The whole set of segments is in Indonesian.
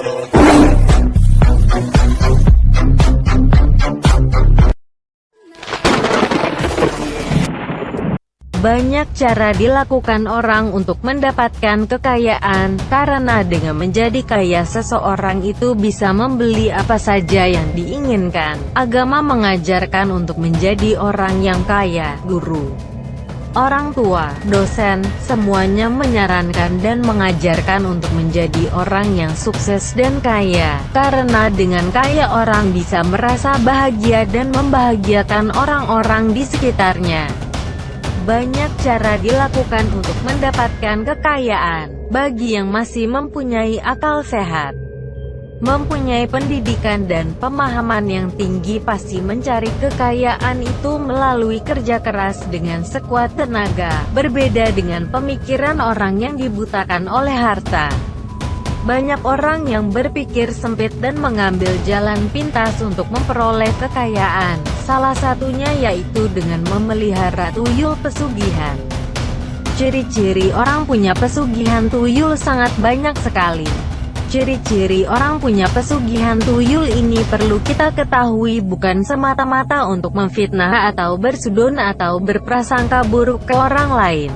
Banyak cara dilakukan orang untuk mendapatkan kekayaan, karena dengan menjadi kaya seseorang itu bisa membeli apa saja yang diinginkan. Agama mengajarkan untuk menjadi orang yang kaya, guru, orang tua, dosen, semuanya menyarankan dan mengajarkan untuk menjadi orang yang sukses dan kaya. Karena dengan kaya orang bisa merasa bahagia dan membahagiakan orang-orang di sekitarnya. Banyak cara dilakukan untuk mendapatkan kekayaan. Bagi yang masih mempunyai akal sehat, mempunyai pendidikan dan pemahaman yang tinggi, pasti mencari kekayaan itu melalui kerja keras dengan sekuat tenaga. Berbeda dengan pemikiran orang yang dibutakan oleh harta. Banyak orang yang berpikir sempit dan mengambil jalan pintas untuk memperoleh kekayaan. Salah satunya yaitu dengan memelihara tuyul pesugihan. Ciri-ciri orang punya pesugihan tuyul sangat banyak sekali. Ciri-ciri orang punya pesugihan tuyul ini perlu kita ketahui, bukan semata-mata untuk memfitnah atau bersudon atau berprasangka buruk ke orang lain.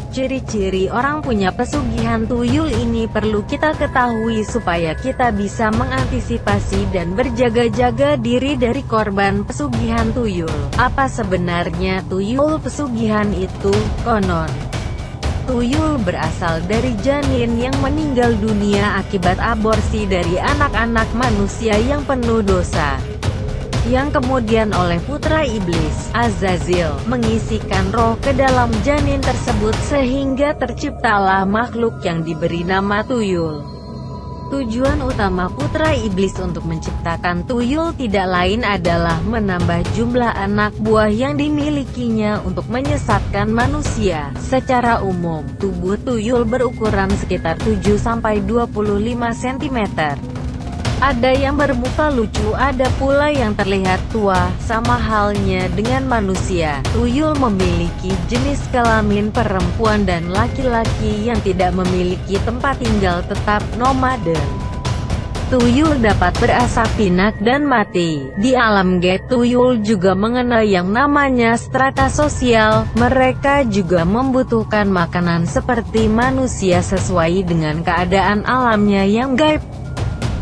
Ciri-ciri orang punya pesugihan tuyul ini perlu kita ketahui supaya kita bisa mengantisipasi dan berjaga-jaga diri dari korban pesugihan tuyul. Apa sebenarnya tuyul pesugihan itu? Konon, tuyul berasal dari janin yang meninggal dunia akibat aborsi dari anak-anak manusia yang penuh dosa, yang kemudian oleh putra iblis, Azazil, mengisikan roh ke dalam janin tersebut sehingga terciptalah makhluk yang diberi nama tuyul. Tujuan utama putra iblis untuk menciptakan tuyul tidak lain adalah menambah jumlah anak buah yang dimilikinya untuk menyesatkan manusia. Secara umum, tubuh tuyul berukuran sekitar 7-25 cm. Ada yang bermuka lucu, ada pula yang terlihat tua. Sama halnya dengan manusia, tuyul memiliki jenis kelamin perempuan dan laki-laki yang tidak memiliki tempat tinggal tetap, nomaden. Tuyul dapat berasap pinak dan mati. Di alam gaib, tuyul juga mengenal yang namanya strata sosial. Mereka juga membutuhkan makanan seperti manusia sesuai dengan keadaan alamnya yang gaib.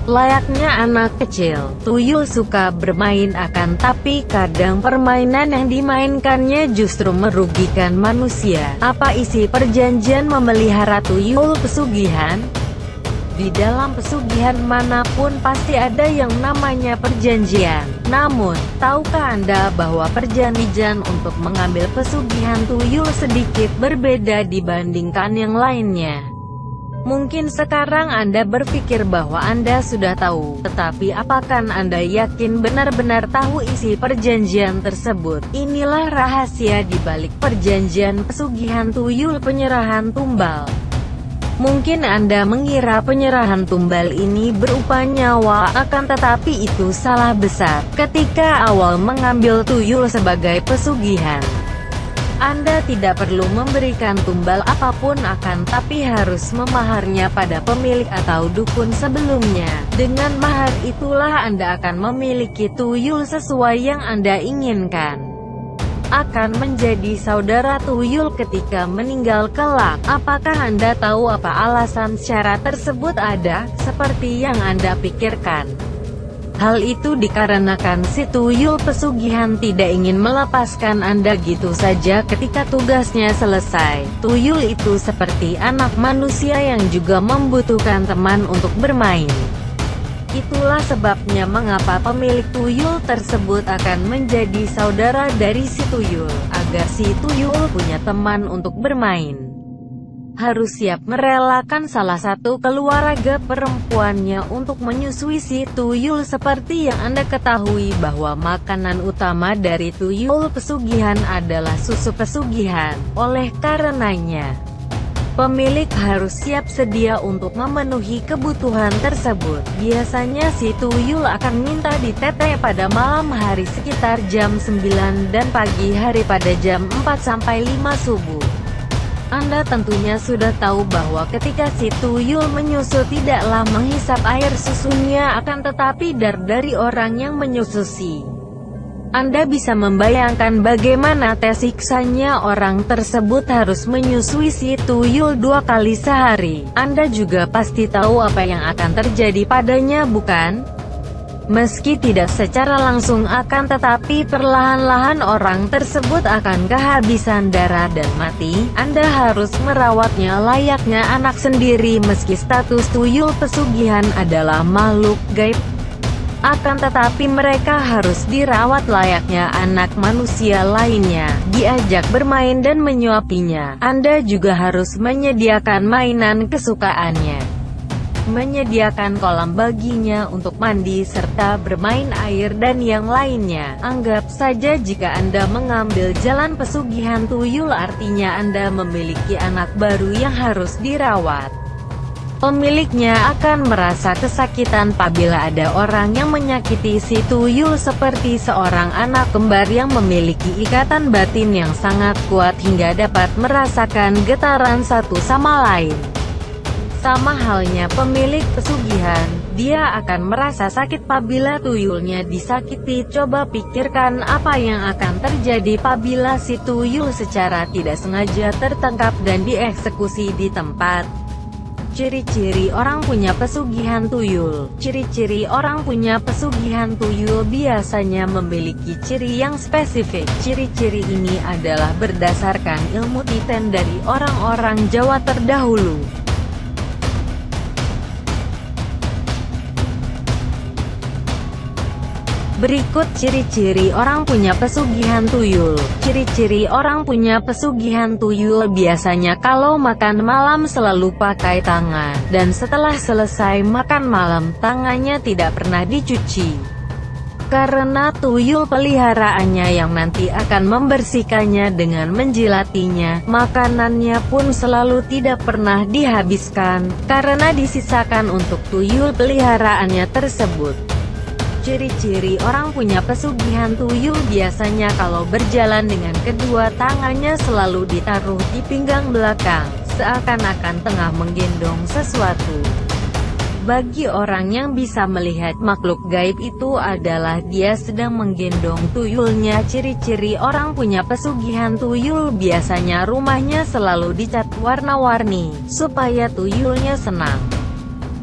Layaknya anak kecil, tuyul suka bermain, akan tapi kadang permainan yang dimainkannya justru merugikan manusia. Apa isi perjanjian memelihara tuyul pesugihan? Di dalam pesugihan manapun pasti ada yang namanya perjanjian. Namun, tahukah Anda bahwa perjanjian untuk mengambil pesugihan tuyul sedikit berbeda dibandingkan yang lainnya? Mungkin sekarang Anda berpikir bahwa Anda sudah tahu, tetapi apakah Anda yakin benar-benar tahu isi perjanjian tersebut? Inilah rahasia di balik perjanjian pesugihan tuyul penyerahan tumbal. Mungkin Anda mengira penyerahan tumbal ini berupa nyawa, akan tetapi itu salah besar. Ketika awal mengambil tuyul sebagai pesugihan, Anda tidak perlu memberikan tumbal apapun, akan tapi harus memaharnya pada pemilik atau dukun sebelumnya. Dengan mahar itulah Anda akan memiliki tuyul sesuai yang Anda inginkan. Akan menjadi saudara tuyul ketika meninggal kelak. Apakah Anda tahu apa alasan syarat tersebut ada, seperti yang Anda pikirkan? Hal itu dikarenakan si tuyul pesugihan tidak ingin melepaskan Anda gitu saja ketika tugasnya selesai. Tuyul itu seperti anak manusia yang juga membutuhkan teman untuk bermain. Itulah sebabnya mengapa pemilik tuyul tersebut akan menjadi saudara dari si tuyul, agar si tuyul punya teman untuk bermain. Harus siap merelakan salah satu keluarga perempuannya untuk menyusui si tuyul. Seperti yang Anda ketahui bahwa makanan utama dari tuyul pesugihan adalah susu pesugihan. Oleh karenanya, pemilik harus siap sedia untuk memenuhi kebutuhan tersebut. Biasanya si tuyul akan minta ditetes pada malam hari sekitar jam 9 dan pagi hari pada jam 4-5 subuh. Anda tentunya sudah tahu bahwa ketika si tuyul menyusu tidaklah menghisap air susunya, akan tetapi dari orang yang menyususi. Anda bisa membayangkan bagaimana tes siksanya orang tersebut harus menyusui si tuyul 2 kali sehari. Anda juga pasti tahu apa yang akan terjadi padanya, bukan? Meski tidak secara langsung akan tetapi perlahan-lahan orang tersebut akan kehabisan darah dan mati. Anda harus merawatnya layaknya anak sendiri meski status tuyul pesugihan adalah makhluk gaib. Akan tetapi mereka harus dirawat layaknya anak manusia lainnya, diajak bermain dan menyuapinya. Anda juga harus menyediakan mainan kesukaannya, menyediakan kolam baginya untuk mandi serta bermain air dan yang lainnya. Anggap saja jika Anda mengambil jalan pesugihan tuyul, artinya Anda memiliki anak baru yang harus dirawat. Pemiliknya akan merasa kesakitan apabila ada orang yang menyakiti si tuyul seperti seorang anak kembar yang memiliki ikatan batin yang sangat kuat hingga dapat merasakan getaran satu sama lain. Sama halnya pemilik pesugihan, dia akan merasa sakit apabila tuyulnya disakiti. Coba pikirkan apa yang akan terjadi apabila si tuyul secara tidak sengaja tertangkap dan dieksekusi di tempat. Ciri-ciri orang punya pesugihan tuyul. Ciri-ciri orang punya pesugihan tuyul biasanya memiliki ciri yang spesifik. Ciri-ciri ini adalah berdasarkan ilmu titen dari orang-orang Jawa terdahulu. Berikut ciri-ciri orang punya pesugihan tuyul. Ciri-ciri orang punya pesugihan tuyul biasanya kalau makan malam selalu pakai tangan, dan setelah selesai makan malam tangannya tidak pernah dicuci. Karena tuyul peliharaannya yang nanti akan membersihkannya dengan menjilatinya, makanannya pun selalu tidak pernah dihabiskan, karena disisakan untuk tuyul peliharaannya tersebut. Ciri-ciri orang punya pesugihan tuyul biasanya kalau berjalan dengan kedua tangannya selalu ditaruh di pinggang belakang, seakan-akan tengah menggendong sesuatu. Bagi orang yang bisa melihat makhluk gaib itu adalah dia sedang menggendong tuyulnya. Ciri-ciri orang punya pesugihan tuyul biasanya rumahnya selalu dicat warna-warni, supaya tuyulnya senang.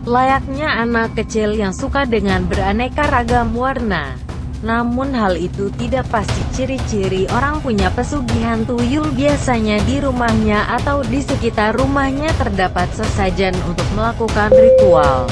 Layaknya anak kecil yang suka dengan beraneka ragam warna. Namun hal itu tidak pasti. Ciri-ciri orang punya pesugihan tuyul biasanya di rumahnya atau di sekitar rumahnya terdapat sesajen untuk melakukan ritual.